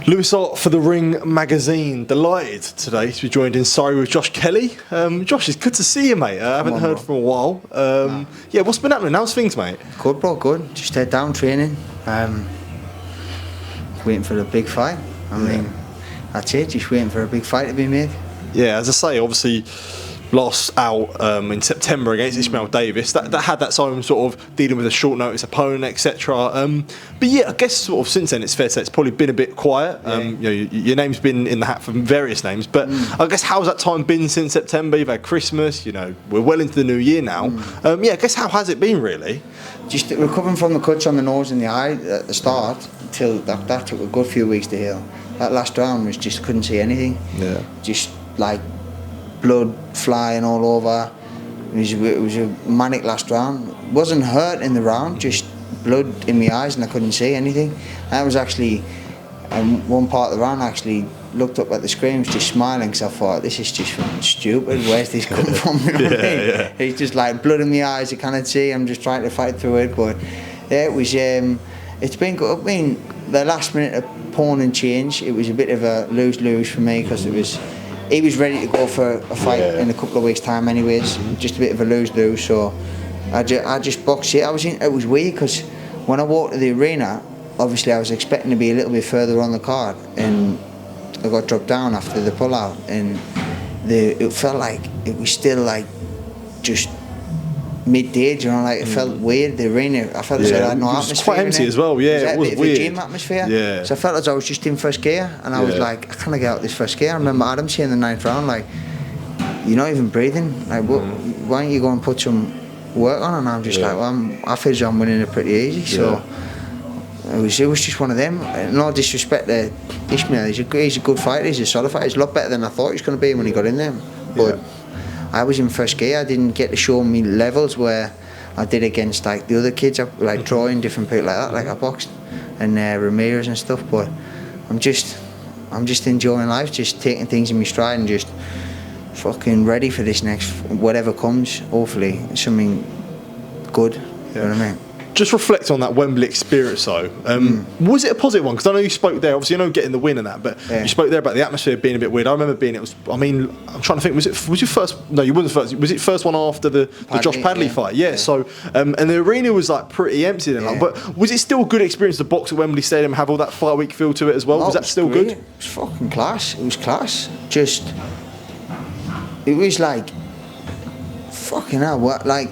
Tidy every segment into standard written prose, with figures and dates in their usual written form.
Lewis Hart for The Ring magazine. Delighted today to be joined in Surrey with Josh Kelly. Josh, it's good to see you, mate. I haven't heard from a while. Yeah, what's been happening? How's things, mate? Good, bro, good. Just head down training. Waiting for the big fight. I mean, that's it, just waiting for a big fight to be made. Yeah, as I say, obviously lost out in September against Ishmael Davis. That had that sort of dealing with a short notice opponent, etc. But yeah, I guess sort of since then it's fair to say it's probably been a bit quiet. You know, your name's been in the hat for various names, but I guess how's that time been since September? You've had Christmas, you know, we're well into the new year now. Yeah, I guess how has it been really? Just recovering from the cuts on the nose and the eye at the start till that took a good few weeks to heal. That last round was just couldn't see anything. Yeah. Just like blood flying all over. It was a manic last round. Wasn't hurt in the round, just blood in my eyes and I couldn't see anything. I was actually, one part of the round I actually looked up at the screens just smiling because I thought, this is just stupid, where's this come from? You know what I mean? Yeah. It's just like blood in my eyes, I cannot see, I'm just trying to fight through it. But yeah, it was, it's been good. I mean, the last minute of pawn and change, it was a bit of a lose-lose for me because he was ready to go for a fight in a couple of weeks' time anyways, just a bit of a lose-lose, so I just boxed it. It was weird because when I walked to the arena, obviously I was expecting to be a little bit further on the card and I got dropped down after the pull-out and it felt like it was still like just midday, you know, like it felt weird, the arena. I felt as though I had no atmosphere. It was quite empty as well, yeah, it was weird. A gym atmosphere. Yeah. So I felt as though I was just in first gear and I was like, I can't get out this first gear. I remember Adam saying in the 9th round, like, you're not even breathing. Like, why don't you go and put some work on? And I'm just like, well, I feel as though I'm winning it pretty easy. So it was just one of them. No disrespect to Ishmael, he's a good fighter, he's a solid fighter. He's a lot better than I thought he was going to be when he got in there. But I was in first gear. I didn't get to show me levels where I did against like the other kids, like drawing different people like that, like I boxed and Ramirez and stuff. But I'm just enjoying life, just taking things in my stride and just fucking ready for this next whatever comes. Hopefully something good. You know what I mean? Just reflect on that Wembley experience though. Was it a positive one? Because I know you spoke there, obviously you know getting the win and that, but you spoke there about the atmosphere being a bit weird. I remember I'm trying to think, was your first, no you wasn't first, was it first one after the Josh Padley fight? Yeah. So, and the arena was like pretty empty then, but was it still a good experience to box at Wembley Stadium and have all that fight week feel to it as well? Was that still good? It was fucking class, it was class. Just, it was like, fucking hell, like,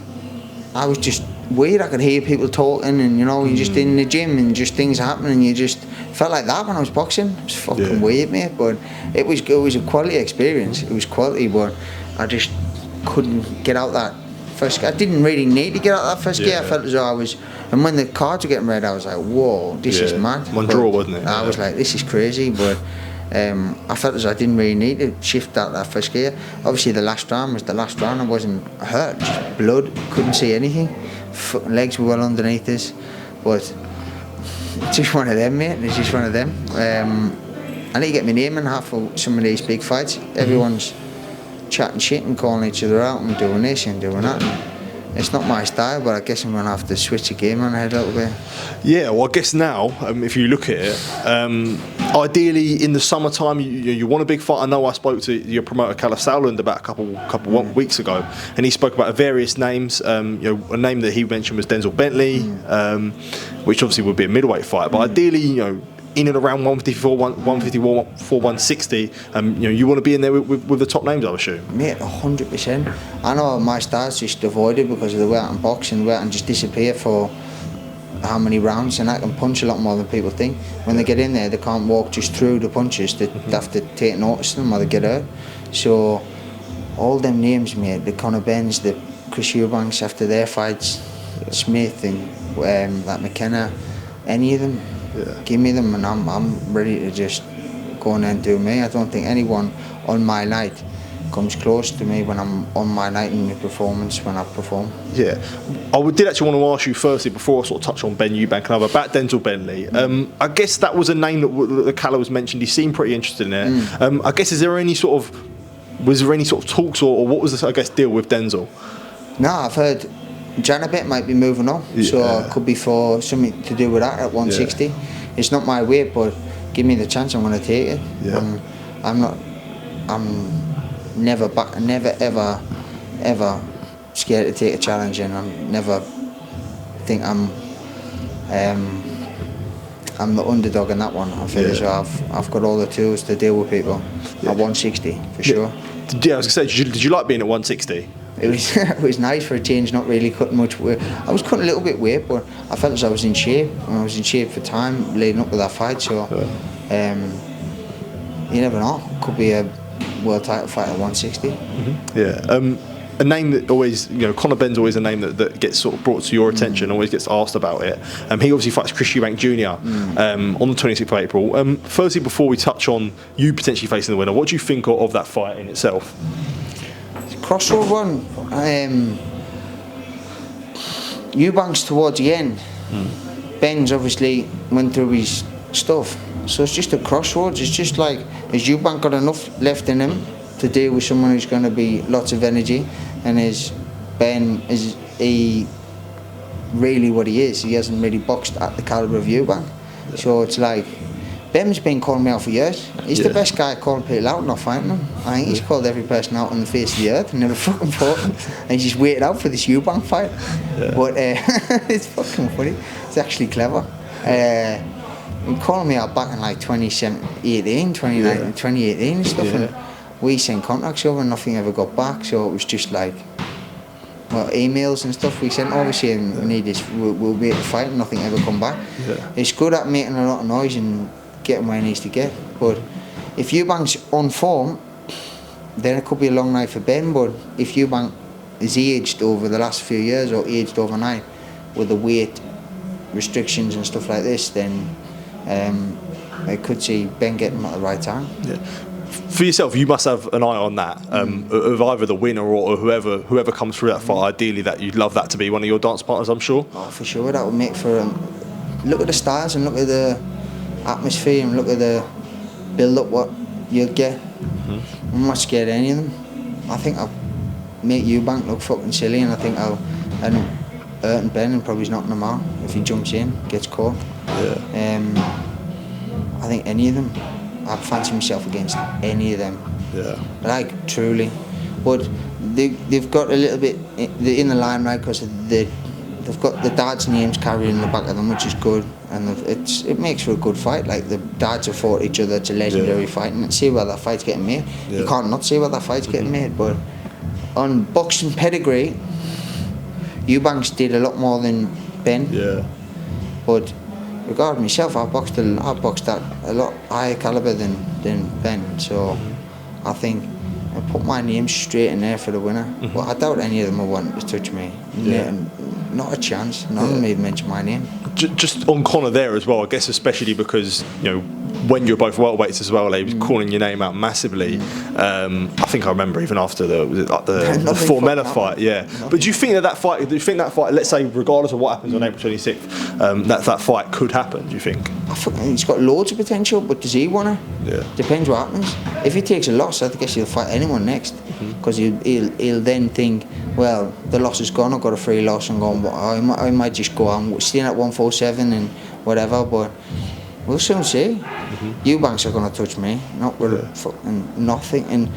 I was just weird. I could hear people talking and you know you're just in the gym and just things happening and you just felt like that when I was boxing. It was fucking weird, mate, but it was a quality experience. It was quality, but I just couldn't get out that first gear. I didn't really need to get out that first gear. I felt as though I was, and when the cards were getting read I was like, whoa, this is mad. One draw, wasn't it? I was like, this is crazy, but I felt as though I didn't really need to shift out that first gear. Obviously the last round was the last round. I wasn't hurt, just blood, couldn't see anything. Legs were well underneath us, but it's just one of them, mate. It's just one of them. I need to get my name in half for some of these big fights. Everyone's chatting shit and calling each other out and doing this and doing that. It's not my style, but I guess I'm going to have to switch the game on ahead a little bit. Yeah, well, I guess now, if you look at it, ideally in the summertime, you want a big fight. I know I spoke to your promoter, Caliph Sauerland, about a couple weeks ago, and he spoke about various names. A name that he mentioned was Denzel Bentley, which obviously would be a middleweight fight, but ideally, in and around 154, 160, you want to be in there with the top names, I assume. Mate, 100%. I know my style's just avoided because of the way I can box and the way I can just disappear for how many rounds, and I can punch a lot more than people think. When they get in there, they can't walk just through the punches. They have to take notice of them or they get hurt. So all them names, mate, the Conor Benns, the Chris Eubanks after their fights, Smith and like McKenna, any of them. Give me them and I'm ready to just go in there and do me. I don't think anyone on my night comes close to me when I'm on my night in the performance when I perform. Yeah, I did actually want to ask you firstly before I sort of touch on Ben Eubank and other about Denzel Bentley. I guess that was a name that Calla was mentioned. He seemed pretty interested in it. I guess was there any sort of talks or what was the deal with Denzel? No, I've heard Janabet might be moving on, so it could be for something to do with that at 160. It's not my weight, but give me the chance, I'm going to take it. Yeah. I'm never ever scared to take a challenge, and I'm never think I'm the underdog in that one. I feel as though I've got all the tools to deal with people at 160 for sure. Yeah, I was going to say, did you like being at 160? It was it was nice for a change, not really cutting much weight. I was cutting a little bit weight, but I felt as I was in shape, and I was in shape for time leading up to that fight. So you never know, could be a world title fight at 160. Yeah. A name that always, Conor Benn's always a name that gets sort of brought to your attention, always gets asked about it. He obviously fights Chris Eubank Jr. On the 26th of April. Firstly, before we touch on you potentially facing the winner, what do you think of that fight in itself? Crossroad one. Eubank's towards the end. Ben's obviously went through his stuff, so it's just a crossroads. It's just like, has Eubank got enough left in him to deal with someone who's going to be lots of energy, and is he really what he is? He hasn't really boxed at the calibre of Eubank. So it's like, Ben's been calling me out for years. He's the best guy calling people out, not fighting them. I think he's called every person out on the face of the earth and never fucking fought them. And he's just waited out for this Eubank fight. But it's fucking funny. It's actually clever. He called me out back in like 2018 and stuff. And we sent contacts over and nothing ever got back. So it was just like, well, emails and stuff we sent over saying we need this, we'll be able to fight, and nothing ever come back. It's good at making a lot of noise and getting where he needs to get, but if Eubank's on form, then it could be a long night for Ben. But if Eubank is aged over the last few years, or aged overnight with the weight restrictions and stuff like this, then I could see Ben getting him at the right time. For yourself, you must have an eye on that, of either the winner or whoever comes through that fight. Ideally, that you'd love that to be one of your dance partners, I'm sure. Oh, for sure, that would make for look at the stars and look at the atmosphere and look at the build up what you'll get. I'm not scared of any of them. I think I'll make Eubank look fucking silly, and I think I'll hurt Ben and probably knocking him out if he jumps in, gets caught. I think any of them, I'd fancy myself against any of them. Like, truly. But they've got a little bit in the limelight because they've got the dads' names carried in the back of them, which is good, and it makes for a good fight. Like, the dads have fought each other. It's a legendary fight, and see where that fight's getting made. You can't not see where that fight's getting made. But on boxing pedigree, Eubanks did a lot more than Ben. But regarding myself, I boxed at a lot higher calibre than Ben. So I think I put my name straight in there for the winner. But I doubt any of them will want to touch me. Not a chance. None of them even mention my name. Just on Conor there as well, I guess, especially because when you're both welterweights as well, he was calling your name out massively. I think I remember even after the Formella fight. But do you think that fight, let's say regardless of what happens on April 26th, that fight could happen? Do you think? I think he's got loads of potential, but does he want to? Depends what happens. If he takes a loss, I guess he'll fight anyone next, because he'll then think, well, the loss is gone, I've got a free loss, and going, I might just go on staying at 147 and whatever, but we'll soon see. Eubanks are going to touch me, not with fucking nothing, and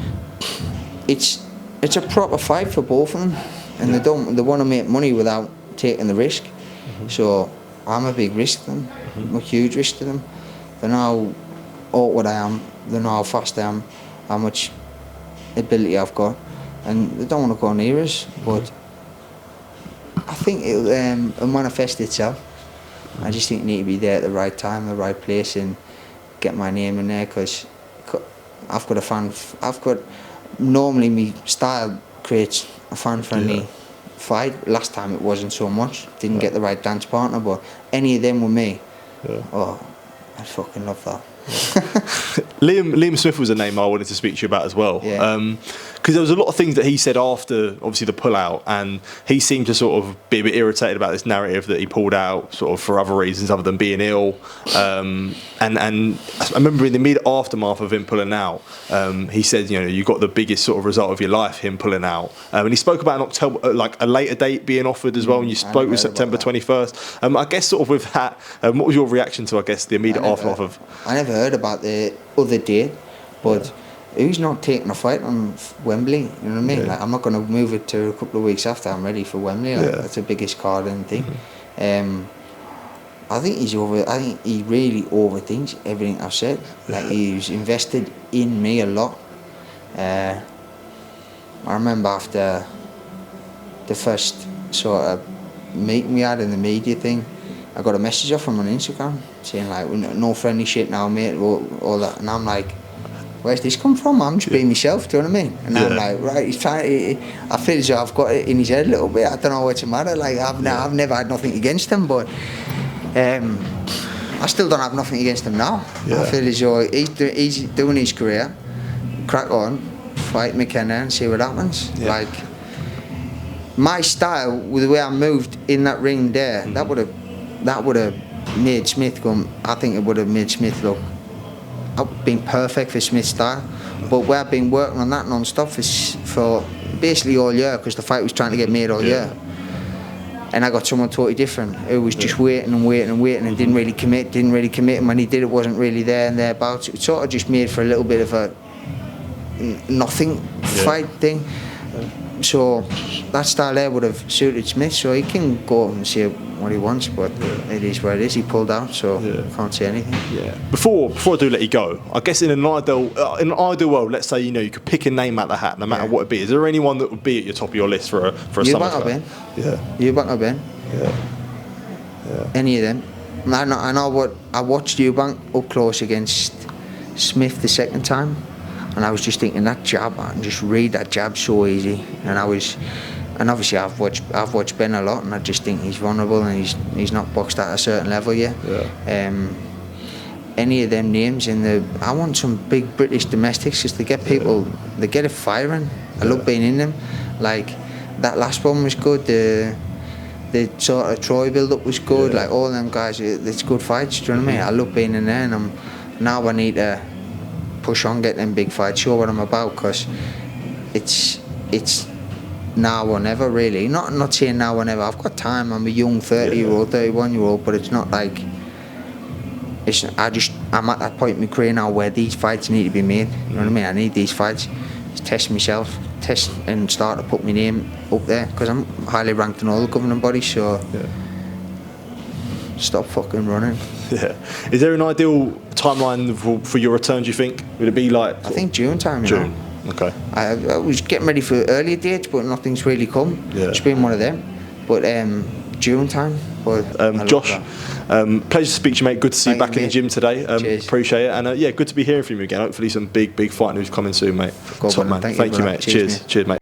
it's a proper fight for both of them, and they want to make money without taking the risk. So I'm a big risk to them. I'm a huge risk to them. They know what I am. They know how fast I am, how much ability I've got, and they don't want to go near us. But I think it'll manifest itself. I just think I need to be there at the right time, the right place, and get my name in there, because I've got a fan. Normally my style creates a fan-friendly fight. Last time it wasn't so much. Didn't get the right dance partner, but any of them with me, I'd fucking love that. Liam Smith was a name I wanted to speak to you about as well. because there was a lot of things that he said after, obviously, the pullout, and he seemed to sort of be a bit irritated about this narrative that he pulled out sort of for other reasons other than being ill. And I remember in the immediate aftermath of him pulling out, he said, you know, you got the biggest sort of result of your life, him pulling out. And he spoke about an October, like a later date being offered as well, and you spoke with September 21st. I guess sort of with that, what was your reaction to, I guess, the immediate aftermath of... I never heard about the other date, but who's not taking a fight on Wembley? You know what I mean? Like, I'm not going to move it to a couple of weeks after I'm ready for Wembley. Like, that's the biggest card and thing. I think I think he really overthinks everything I've said. Like, he's invested in me a lot. I remember after the first sort of meeting we had in the media thing, I got a message off him on Instagram saying like, no friendly shit now, mate, all that. And I'm like, where's this come from? I'm just being myself, do you know what I mean? And I'm like, right, he's trying. I feel as though I've got it in his head a little bit. I don't know what's the matter. Like, I've never had nothing against him, but I still don't have nothing against him now. I feel as though he's doing his career, crack on, fight McKenna and see what happens. Like, my style, with the way I moved in that ring there, that would have made Smith come. I think it would have made Smith look. Been perfect for Smith's style, but we've been working on that non-stop for basically all year, because the fight was trying to get made all year. And I got someone totally different who was just waiting and didn't really commit. And when he did, it wasn't really there and thereabouts. It sort of just made for a little bit of a nothing fight thing. So that style there would have suited Smith, so he can go and say what he wants, but it is what it is. He pulled out, so can't say anything. Before I do let you go, I guess in an ideal world, let's say, you know, you could pick a name out of the hat, no matter what it be. Is there anyone that would be at your top of your list for a summer Eubank or Ben? Eubank or Ben? Any of them. I know what I watched Eubank up close against Smith the second time. And I was just thinking that jab, I can just read that jab so easy. And obviously I've watched Ben a lot, and I just think he's vulnerable and he's not boxed at a certain level yet. Any of them names I want some big British domestics, because they get people, they get it firing. I love being in them. Like, that last one was good. The sort of Troy build up was good. Like, all them guys, it's good fights. Do you know what I mean? I love being in there, and now I need to push on, get them big fights, show what I'm about, because it's now or never, really. Not saying now or never. I've got time. I'm a young 30-year-old, 31-year-old, but it's not like I'm at that point in my career now where these fights need to be made. You know what I mean? I need these fights to test myself, and start to put my name up there, because I'm highly ranked in all the governing bodies. So stop fucking running. Is there an ideal timeline for your return, do you think? Would it be like... I think June time, June. Okay. I was getting ready for earlier dates, but nothing's really come. It's been one of them. But June time. But Josh, pleasure to speak to you, mate. Good to see you back in the gym today. Appreciate it. And good to be hearing from you again. Hopefully some big fight news coming soon, mate. Top man. Thank you, mate. Cheers, mate.